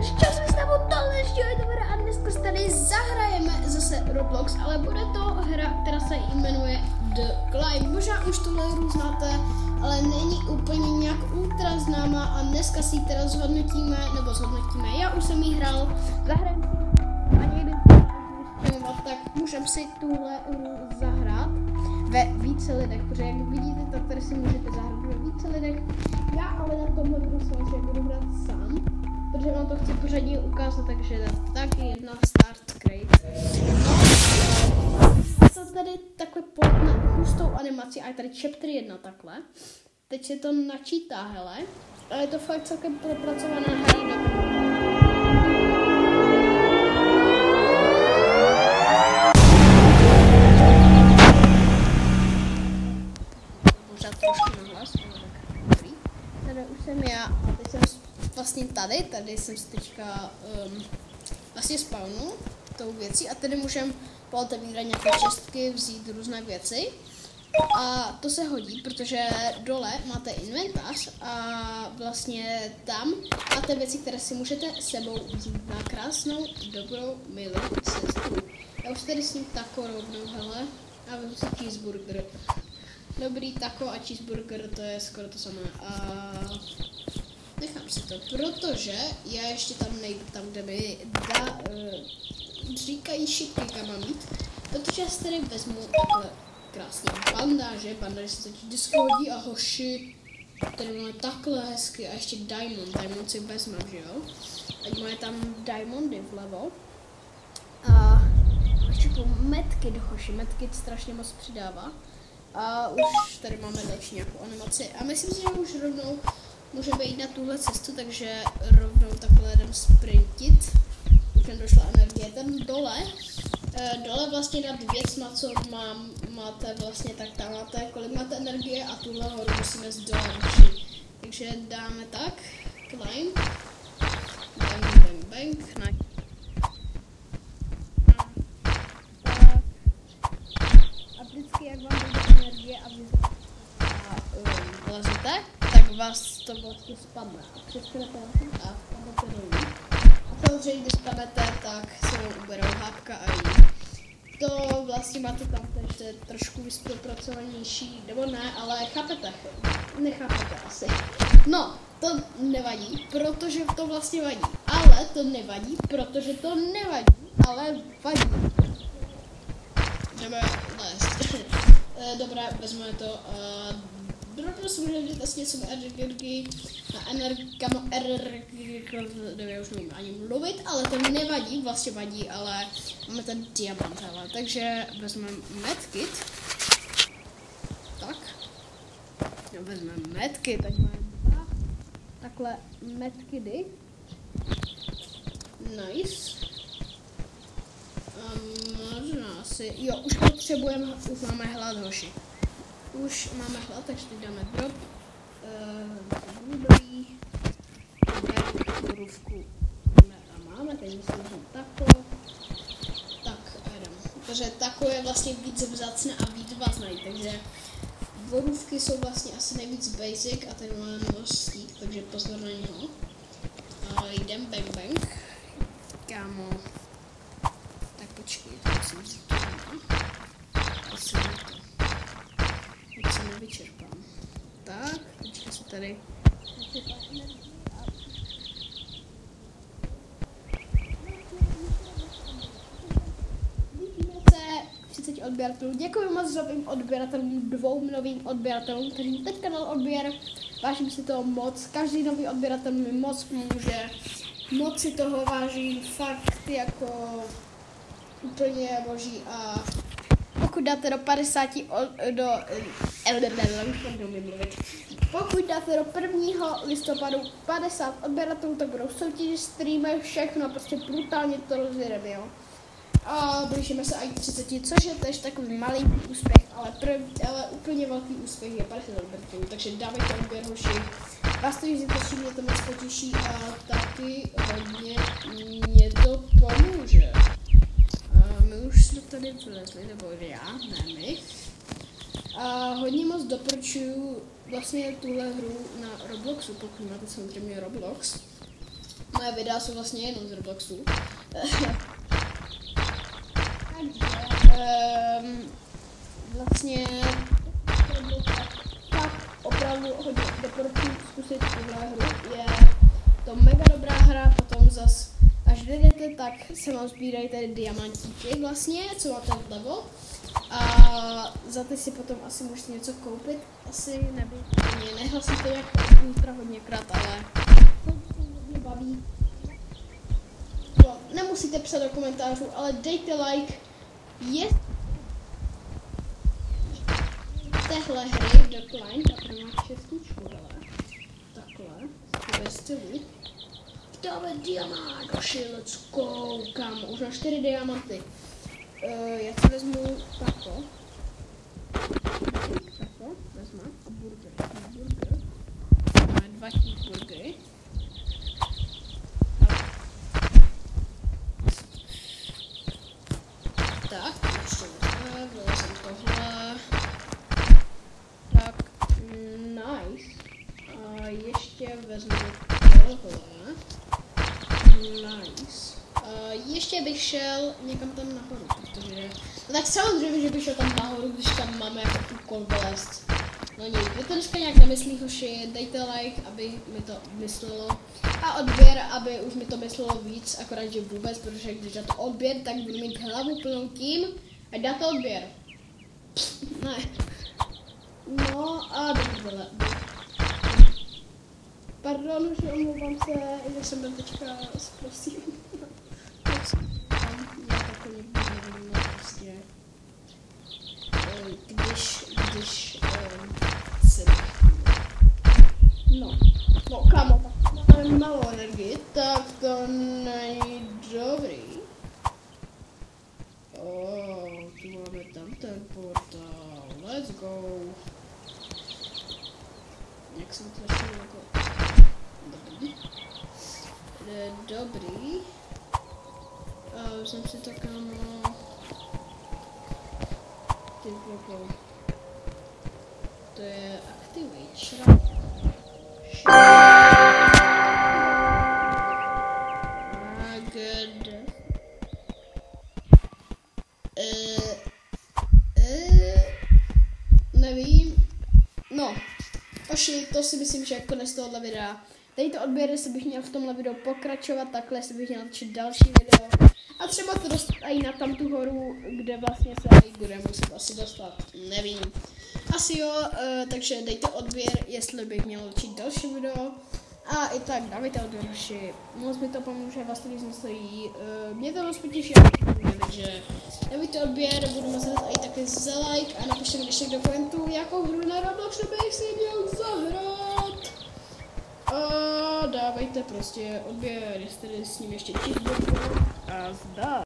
Chtěl jsem s tebou tohle hra a dneska s tady zahrajeme zase Roblox, ale bude to hra, která se jmenuje The Climb. Možná už tohle hru znáte, ale není úplně nějak ultra známá a dneska si ji teda zhodnotíme, já už jsem ji hrál, zahrajeme si a někdy tak můžeme si tuhle hru zahrát ve více lidech, protože jak vidíte, tak tady si můžete zahrát ve více lidech. Já ale na tomhle budu že budu hrát sám, protože vám to chci pořádně ukázat, takže taky jedna start crate. No, to tady takhle na hustou animaci a je tady chapter 1 takhle. Teď se to načítá, hele, ale je to fakt celkem propracovaná hra. Tady už jsem já a teď jsem vlastně tady jsem si teďka vlastně spawnul tou věcí a tady můžem pootevírat nějaké čestky, vzít různé věci a to se hodí, protože dole máte inventář a vlastně tam máte věci, které si můžete sebou vzít na krásnou, dobrou, milou cestu. Já už tady s ním tako rovnou, hele, a vezmu si cheeseburger. Dobrý taco a cheeseburger, to je skoro to samé. A nechám si to, protože já ještě tam nejdu tam, kde mi říkají šipky, kam mám jít. Protože já si tady vezmu takhle krásně bandáže se teď vždycky hodí a hoši. Tady máme takhle hezky a ještě diamond si vezmeme, že jo. Ať máme tam diamondy vlevo. A ještě po medkit hoši, medkit strašně moc přidává. A už tady máme další nějakou animaci a myslím si, že už rovnou můžeme jít na tuhle cestu, takže rovnou takhle jdem sprintit. Už jen došla energie. Tam dole vlastně nad věcma, co máte vlastně, tak tam máte, kolik máte energie a tuhle horu musíme zdolat. Takže dáme tak, climb, bang, nice. Vždycky, jak vám bude energie a vy vlezete, tak vás to vlastně spadne. A přeskrete a spadnete dolů. A samozřejmě, když spadnete, tak se vám uberou hápka a jí. To vlastně máte tam takže trošku vyspropracovanější, nebo ne, ale chápete, nechápete asi. No, to nevadí, protože to vlastně vadí. Ale to nevadí, protože to nevadí, ale vadí. Jdeme lézt. Dobré, vezmeme to. Drobno si můžeme vzít asi něco já už nevím ani mluvit, ale to nevadí, vlastně vadí, ale máme ten diamant, hele. Takže vezmeme medkit. Tak. No, vezmeme medkit, ať máme dva. Takhle medkidy. Nice. Možná asi, jo, už potřebujeme, už máme hlad, hoši. Už máme hlad, takže teď dáme drop. Blueberry. Borůvku máme, teď myslím, že tako. Tak, jdem. Protože tako je vlastně víc vzácné a víc vás najít, takže borůvky jsou vlastně asi nejvíc basic a ten máme mostík, takže pozor na něho. Jdem bang. Kámo. Počkej, to musím vzít to asi to. Teď se nevyčerpám. Tak, teďka se tady vidíme se 30 odběratelů. Děkuji moc novým odběratelům, 2 novým odběratelům, kteří teď kanál odběr. Vážím si toho moc, každý nový odběratel mi moc pomůže. Moc si toho vážím, fakt jako úplně boží a pokud dáte do 50 pokud dáte do 1. listopadu 50 odběratelů, tak budou soutěži, streamy, všechno, prostě brutálně to rozjedeme, jo. A blížíme se i 30, což je tež takový malý úspěch, ale úplně velký úspěch je 50 odběratelů, takže dávejte odběr, hoši. Vás to víc těší, mě to moc potěší a taky hodně mě to pomůže. My už jsme tady vylezli, nebo já, ne my. A hodně moc doporučuju vlastně tuhle hru na Robloxu, pokud máte samozřejmě Roblox. moje videa jsou vlastně jenom z Robloxu. Vlastně tak opravdu hodně doporučuji zkusit tuhle hru. Je to mega dobrá hra, potom zas až jdete, tak se vám sbírají tady diamantíky vlastně, co máte vlevo. A za ty si potom asi můžete něco koupit, asi nevím, nehlasíte jak ultra hodněkrát, ale to mě baví. No, nemusíte psat do komentářů, ale dejte like, je téhle hry The Climb, takhle má šestičku, ale takhle, ve stylu. Dáme diamant, došli, let's go, kámo, už na 4 diamanty. Já si vezmu tako, vezmu a burger, máme 2 cheeseburgery. Tak, ještě vylezem tohle. Tak, nice. A ještě vezmu tohle. Nice. Ještě bych šel někam tam nahoru, protože... No tak samozřejmě, že bych šel tam nahoru, když tam máme jako tu konvalest. No nic, vy to dneska nějak nemyslí, hoši, dejte like, aby mi to myslelo. A odběr, aby už mi to myslelo víc, akorát že vůbec, protože když dáte odběr, tak budu mít hlavu plnou tím, ať dáte odběr. Ne. No a dobře. Pardon, že omlouvám se, že jsem byl teďka prosím. Já takový nevím, prostě. Když se no kámo, tak máme malou energii, tak to není dobrý. Tu máme tam ten portál, let's go. Jak jsem to ještě jako... Dobrý. Už jsem si to kámo... Ty voko. To je activate shrub. Good. Nevím. No. Oši, to si myslím, že je konec tohohle videa. Dejte odběr, jestli bych měl v tomhle videu pokračovat, takhle jestli bych měl natočit další video. A třeba to dostat i na tam tu horu, kde vlastně se i bude muset asi dostat, nevím. Asi jo, takže dejte odběr, jestli bych měl natočit další video. A i tak dávajte odběr, hoši. Moc mi to pomůže, vás to nic nestojí. Mě to moc potěší, takže dávajte odběr, budu moc rád i taky za like a napište mi ještě do komentů, jakou hru na Roblox bych si měl zahrát. A dávajte prostě odběr, jestli s ním ještě cheeseburger a zdar.